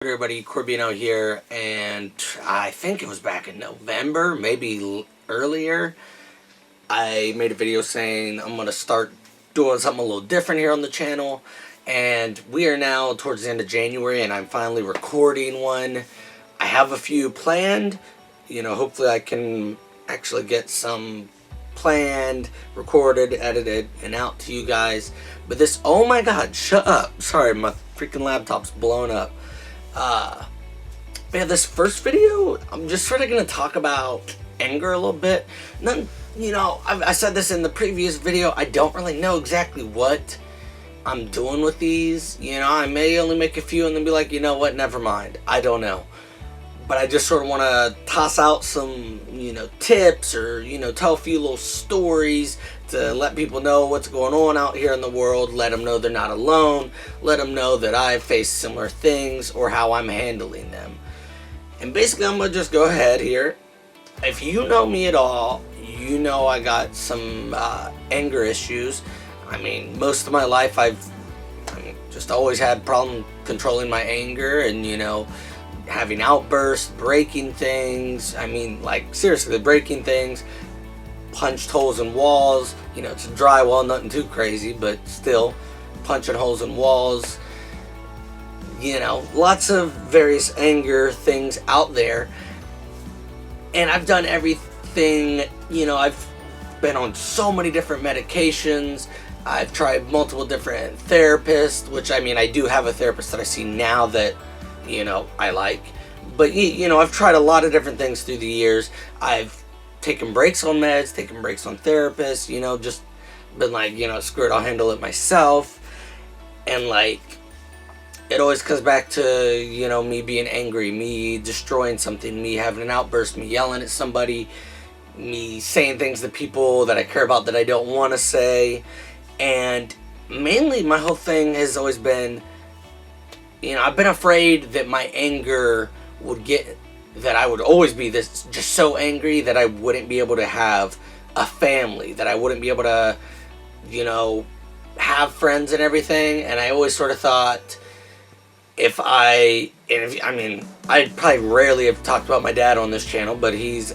Everybody, Corbino here, and I think it was back in November, maybe earlier, I made a video saying I'm going to start doing something a little different here on the channel, and we are now towards the end of January, and I'm finally recording one. I have a few planned, hopefully I can actually get some planned, recorded, edited, and out to you guys. But this, oh my god, shut up, sorry, my freaking laptop's blown up. Man, this first video, I'm just sort of going to talk about anger a little bit. I said this in the previous video, I don't really know exactly what I'm doing with these. I may only make a few and then be like, you know what, never mind. I don't know. But I just sort of want to toss out some, tips or, tell a few little stories to let people know what's going on out here in the world, let them know they're not alone, let them know that I've faced similar things or how I'm handling them. And basically I'm going to just go ahead here. If you know me at all, you know I got some anger issues. I mean, most of my life I've just always had problem controlling my anger and, having outbursts, breaking things. I mean, like, seriously, breaking things, punched holes in walls. It's drywall, nothing too crazy, but still, punching holes in walls. Lots of various anger things out there. And I've done everything, I've been on so many different medications. I've tried multiple different therapists, which, I do have a therapist that I see now that I like. But, I've tried a lot of different things through the years. I've taken breaks on meds, taken breaks on therapists, just been like, screw it, I'll handle it myself. And, like, it always comes back to, me being angry, me destroying something, me having an outburst, me yelling at somebody, me saying things to people that I care about that I don't want to say. And mainly my whole thing has always been, I've been afraid that my anger would that I would always be just so angry that I wouldn't be able to have a family, that I wouldn't be able to, have friends and everything. And I always sort of thought I probably rarely have talked about my dad on this channel, but he's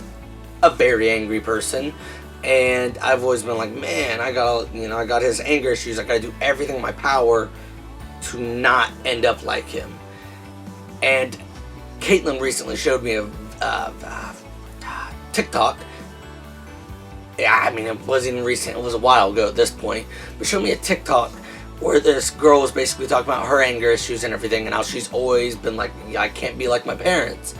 a very angry person. And I've always been like, man, I got his anger issues. I got to do everything in my power to not end up like him. And Caitlin recently showed me a TikTok. Yeah, it wasn't even recent, it was a while ago at this point, but showed me a TikTok where this girl was basically talking about her anger issues and everything, and how she's always been like, yeah, I can't be like my parents.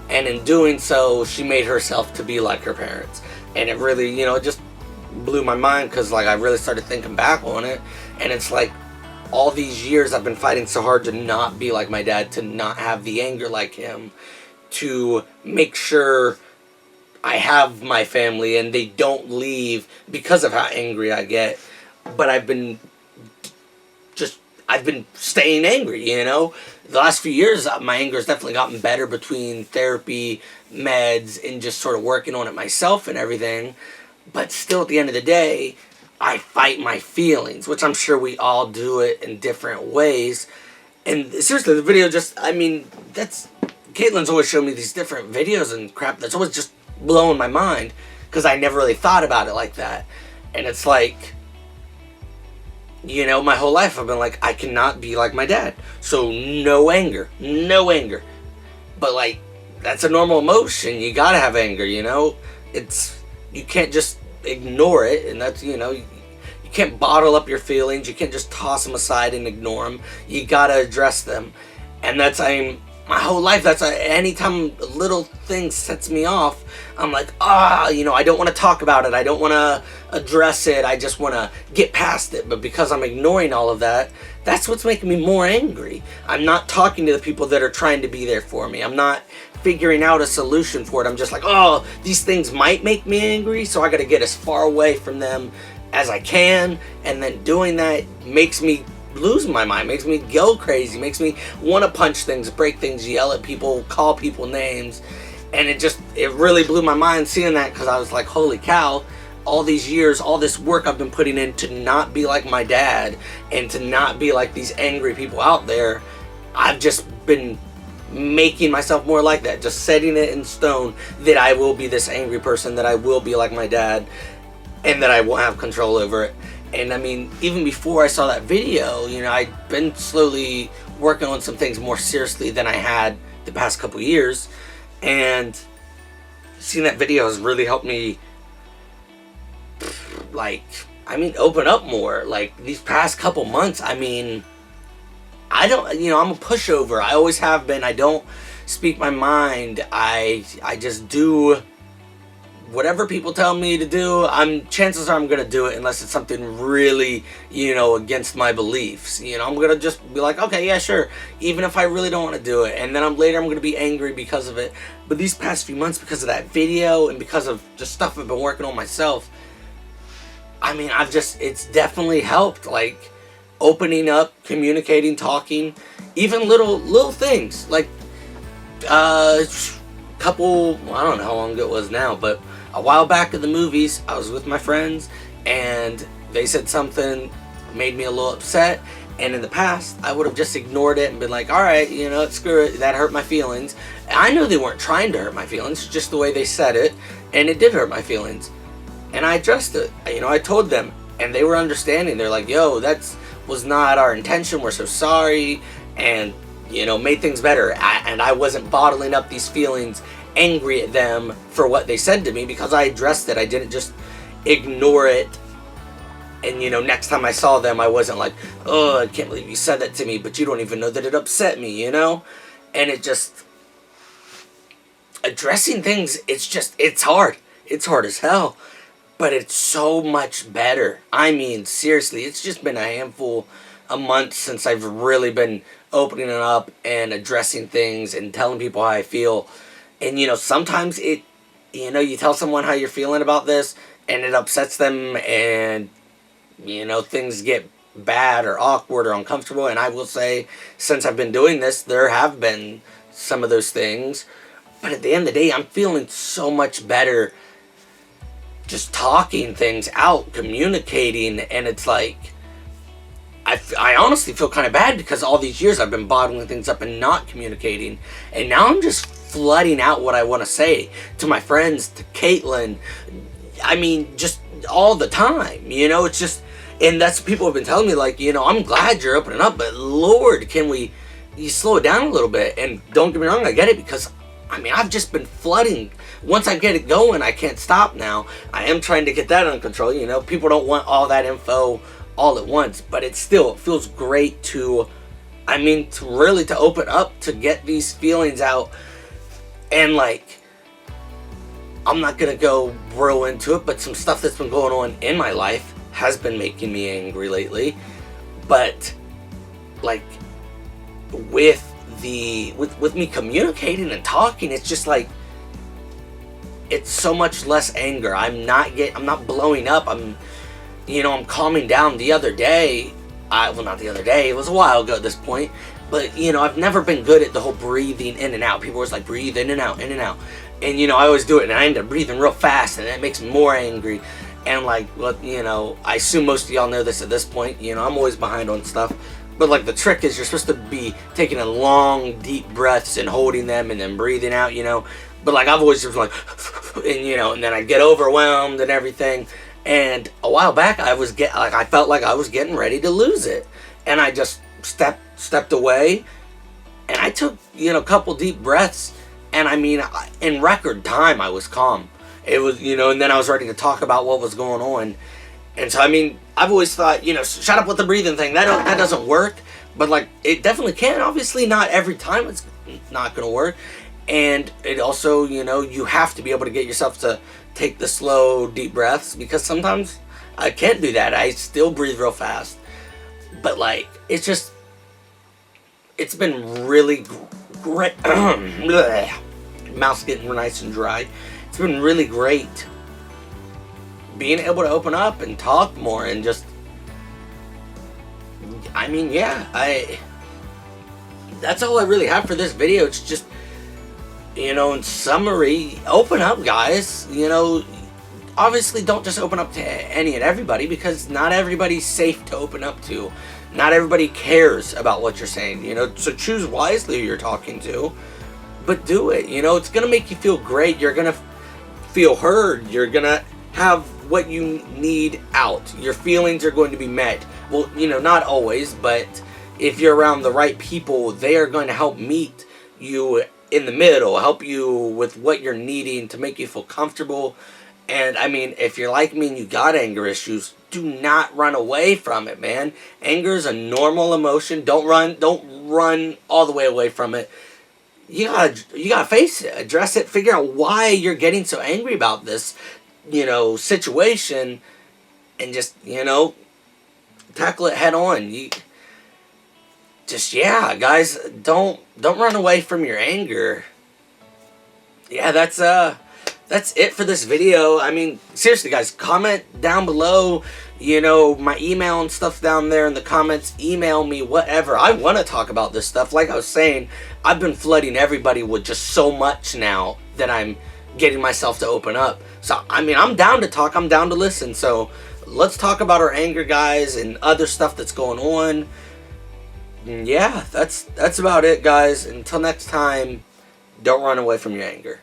And in doing so, she made herself to be like her parents. And it really, it just blew my mind, because like I really started thinking back on it, and it's like, all these years I've been fighting so hard to not be like my dad, to not have the anger like him, to make sure I have my family and they don't leave because of how angry I get. But I've been staying angry, The last few years my anger has definitely gotten better between therapy, meds, and just sort of working on it myself and everything. But still, at the end of the day, I fight my feelings, which I'm sure we all do it in different ways. And seriously, the video Caitlin's always showing me these different videos and crap that's always just blowing my mind, because I never really thought about it like that. And it's like, my whole life I've been like, I cannot be like my dad, so no anger. But like, that's a normal emotion. You gotta have anger, you can't just ignore it. And that's, you can't bottle up your feelings. You can't just toss them aside and ignore them. You gotta address them. And that's, my whole life, that's anytime a little thing sets me off, I'm like, I don't want to talk about it, I don't want to address it, I just want to get past it. But because I'm ignoring all of that, that's what's making me more angry. I'm not talking to the people that are trying to be there for me. I'm not figuring out a solution for it. I'm just like, these things might make me angry, so I got to get as far away from them as I can. And then doing that makes me lose my mind, makes me go crazy, makes me want to punch things, break things, yell at people, call people names. And it really blew my mind seeing that, because I was like, holy cow, all these years, all this work I've been putting in to not be like my dad and to not be like these angry people out there, I've just been making myself more like that, just setting it in stone that I will be this angry person, that I will be like my dad, and that I won't have control over it. And I mean, even before I saw that video, you know, I'd been slowly working on some things more seriously than I had the past couple years, and seeing that video has really helped me, like, I mean, open up more. Like, these past couple months, I mean, I don't, you know, I'm a pushover. I always have been. I don't speak my mind. I just do whatever people tell me to do. Chances are I'm gonna do it unless it's something really, you know, against my beliefs. You know, I'm gonna just be like, okay, yeah, sure, even if I really don't want to do it, and then I'm gonna be angry because of it. But these past few months, because of that video and because of just stuff I've been working on myself, I mean, it's definitely helped, like, opening up, communicating, talking, even little things, like, I don't know how long it was now, but a while back at the movies, I was with my friends, and they said something made me a little upset, and in the past, I would have just ignored it and been like, alright, you know, screw it, that hurt my feelings. I know they weren't trying to hurt my feelings, just the way they said it, and it did hurt my feelings. And I addressed it, you know, I told them, and they were understanding. They're like, yo, was not our intention, we're so sorry, and, you know, made things better. And I wasn't bottling up these feelings, angry at them for what they said to me, because I addressed it. I didn't just ignore it, and, you know, next time I saw them, I wasn't like, oh, I can't believe you said that to me, but you don't even know that it upset me, you know? And it just, addressing things, it's hard. It's hard as hell. But it's so much better. I mean, seriously, it's just been a handful of months since I've really been opening it up and addressing things and telling people how I feel. And, you know, sometimes you tell someone how you're feeling about this, and it upsets them, and, you know, things get bad or awkward or uncomfortable. And I will say, since I've been doing this, there have been some of those things. But at the end of the day, I'm feeling so much better just talking things out, communicating, and it's like, I honestly feel kind of bad, because all these years I've been bottling things up and not communicating, and now I'm just flooding out what I want to say to my friends, to Caitlin, I mean, just all the time, you know. It's just, and that's what people have been telling me, like, you know, I'm glad you're opening up, but Lord, you slow it down a little bit. And don't get me wrong, I get it, because I mean, I've just been flooding. Once I get it going, I can't stop now. I am trying to get that under control, you know. People don't want all that info all at once, but it feels great to open up, to get these feelings out. And, like, I'm not going to go real into it, but some stuff that's been going on in my life has been making me angry lately. But, like, with me communicating and talking, it's just like, it's so much less anger. I'm not blowing up. I'm calming down. The other day, not the other day, it was a while ago at this point, but, you know, I've never been good at the whole breathing in and out. People always like, breathe in and out, in and out. And, you know, I always do it, and I end up breathing real fast, and that makes me more angry. And, like, well, you know, I assume most of y'all know this at this point. You know, I'm always behind on stuff. But, like, the trick is you're supposed to be taking a long, deep breaths and holding them and then breathing out, you know. But, like, I've always just like, and, you know, and then I get overwhelmed and everything. And a while back, I felt like I was getting ready to lose it. And I just stepped away, and I took, you know, a couple deep breaths. And, I mean, in record time, I was calm. It was, you know, and then I was ready to talk about what was going on. And so, I mean, I've always thought, you know, shut up with the breathing thing. That doesn't work. But, like, it definitely can. Obviously, not every time it's not going to work. And it also, you know, you have to be able to get yourself to take the slow, deep breaths. Because sometimes I can't do that. I still breathe real fast. But, like, it's been really great. Mouth's getting nice and dry. It's been really great being able to open up and talk more, and just, I mean, yeah, that's all I really have for this video. It's just, you know, in summary, open up, guys. You know, obviously don't just open up to any and everybody, because not everybody's safe to open up to. Not everybody cares about what you're saying, you know, so choose wisely who you're talking to, but do it, you know, it's gonna make you feel great, you're gonna feel heard, you're gonna have what you need out, your feelings are going to be met. Well, you know, not always, but if you're around the right people, they are going to help meet you in the middle, help you with what you're needing to make you feel comfortable. And I mean, if you're like me and you got anger issues, do not run away from it, man. Anger is a normal emotion. Don't run all the way away from it. You gotta face it, address it, figure out why you're getting so angry about this, you know, situation, and just, you know, tackle it head on. Yeah, guys, don't run away from your anger. Yeah, that's it for this video. I mean, seriously, guys, comment down below, you know, my email and stuff down there in the comments. Email me, whatever. I want to talk about this stuff. Like I was saying, I've been flooding everybody with just so much now that I'm getting myself to open up. So, I mean, I'm down to talk. I'm down to listen. So, let's talk about our anger, guys, and other stuff that's going on. And yeah, that's about it, guys. Until next time, don't run away from your anger.